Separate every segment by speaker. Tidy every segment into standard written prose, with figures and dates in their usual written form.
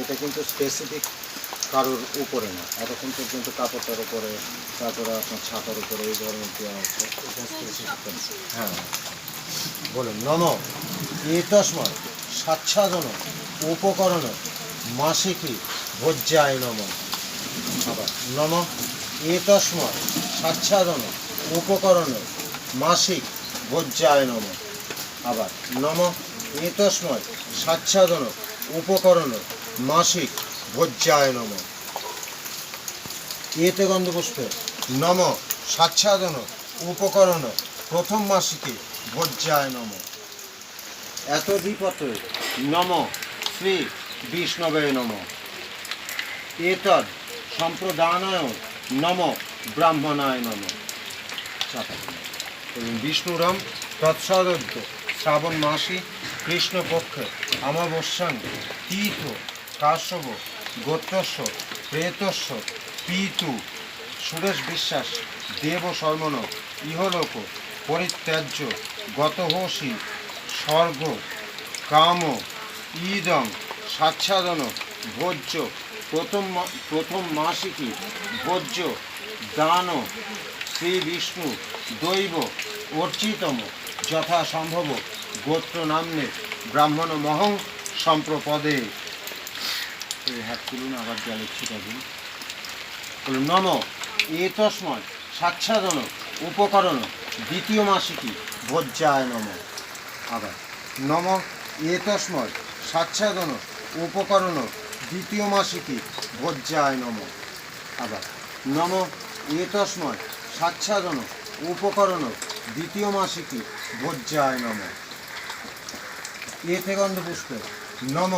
Speaker 1: এটা কিন্তু স্পেসিফিক কারোর উপরে না, এতক্ষণ পর্যন্ত কাপড়টার উপরে, তারপরে আপনার ছাতার উপরে এই ধরনের দেওয়া হচ্ছে। হ্যাঁ বলুন। নম এতস্মাৎ স্বাচ্ছাদন উপকরণ মাসিকি ভোজ্যায় নম। আবার নম এতস্মাৎ স্বাচ্ছাদন উপকরণ মাসিক ভোজ্যায় নম। আবার নম এতস্মাৎ স্বাচ্ছাদন উপকরণ মাসিক ভোজ্যায় নম। এতে গন্ধপুষ্পে নম স্বাচ্ছাদন উপকরণ প্রথম মাসিকে ভোজ্যায় নম। এতদ্বিপত্রে নম শ্রী বিষ্ণবে নম। এতদ সম্প্রদানায় নম ব্রাহ্মণায় নম। বিষ্ণুরম তৎসদ্য শ্রাবণ মাসি কৃষ্ণপক্ষে অমাবস্যাং তীর্থ কাশ্যপ গোত্রস্য প্রেতস্য পিতু সুরেশ বিশ্বাস দেব শর্মণ ইহলোক পরিত্যাজ্য গতহসি স্বর্গ কাম ইদং স্বাচ্ছাদন ভোজ্য প্রথম মাসিকি ভোজ্য দান শ্রী বিষ্ণু দৈব অর্চিতম যথা সম্ভব গোত্র নাম্নে ব্রাহ্মণ মহং সম্প্রপদে। হাত তুলুন, আবার জলের ছিটা দিন। বলুন নম এতস্মাৎ স্বাচ্ছাদন উপকরণ দ্বিতীয় মাসিকি ভোজ্যায় নম। আবার নম এতস্মাৎ স্বাচ্ছাদন উপকরণ দ্বিতীয় মাসিকি ভোজ্যায় নম। আবার নম এতস্মাৎ স্বাচ্ছাদন উপকরণ দ্বিতীয় মাসিকি ভোজ্যায় নম। এতে গন্ধপুষ্পে নম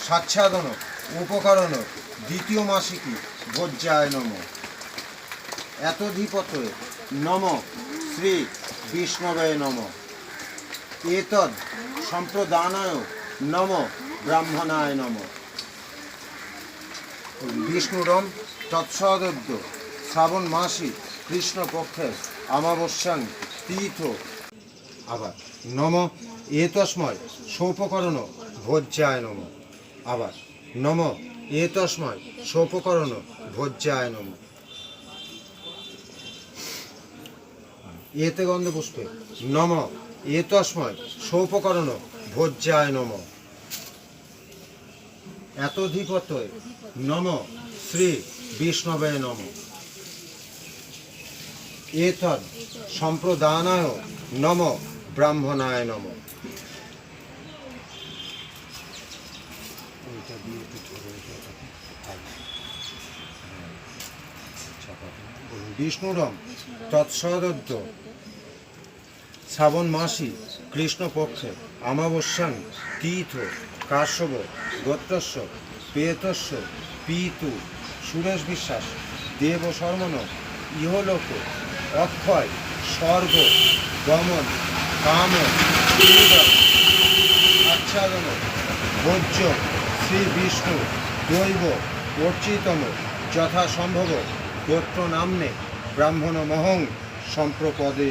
Speaker 1: স্বাচ্ছাদন উপকরণ দ্বিতীয় মাসিকি ভোজ্যায় নম। এতদ্বিপত্রে নম শ্রী বিষ্ণবে নম। এতদ সম্প্রদানায় নম ব্রাহ্মণায় নম। বিষ্ণুরম তৎসদ্য শ্রাবণ মাসি কৃষ্ণপক্ষে অমাবস্যাং তীর্থ। আবার নম এতস্মাৎ সোপকরণ ভোজ্যায় নম। আবার নম এতস্মাৎ সোপকরণ ভোজ্যায় নম। এতে গন্ধপুষ্পে নম এতস্মাৎ সোপকরণ ভোজ্যায় নম। এতদ্বিপত্রে নম শ্রী বিষ্ণবে নম। এতদ সম্প্রদানায় নম ব্রাহ্মণায় নম। বিষ্ণুরম তৎসদ্য শ্রাবণ মাসি কৃষ্ণপক্ষে অমাবস্যাং তীর্থ কাশ্যপ গোত্রস্য প্রেতস্য পিতু সুরেশ বিশ্বাস দেব শর্মণ ইহলোক অক্ষয় স্বর্গ গমন কাম আচ্ছাদন ভোজ্য শ্রী বিষ্ণু দৈব অর্চিতম যথা সম্ভব গোত্র নাম্নে ব্রাহ্মণ মহং সম্প্রপদে।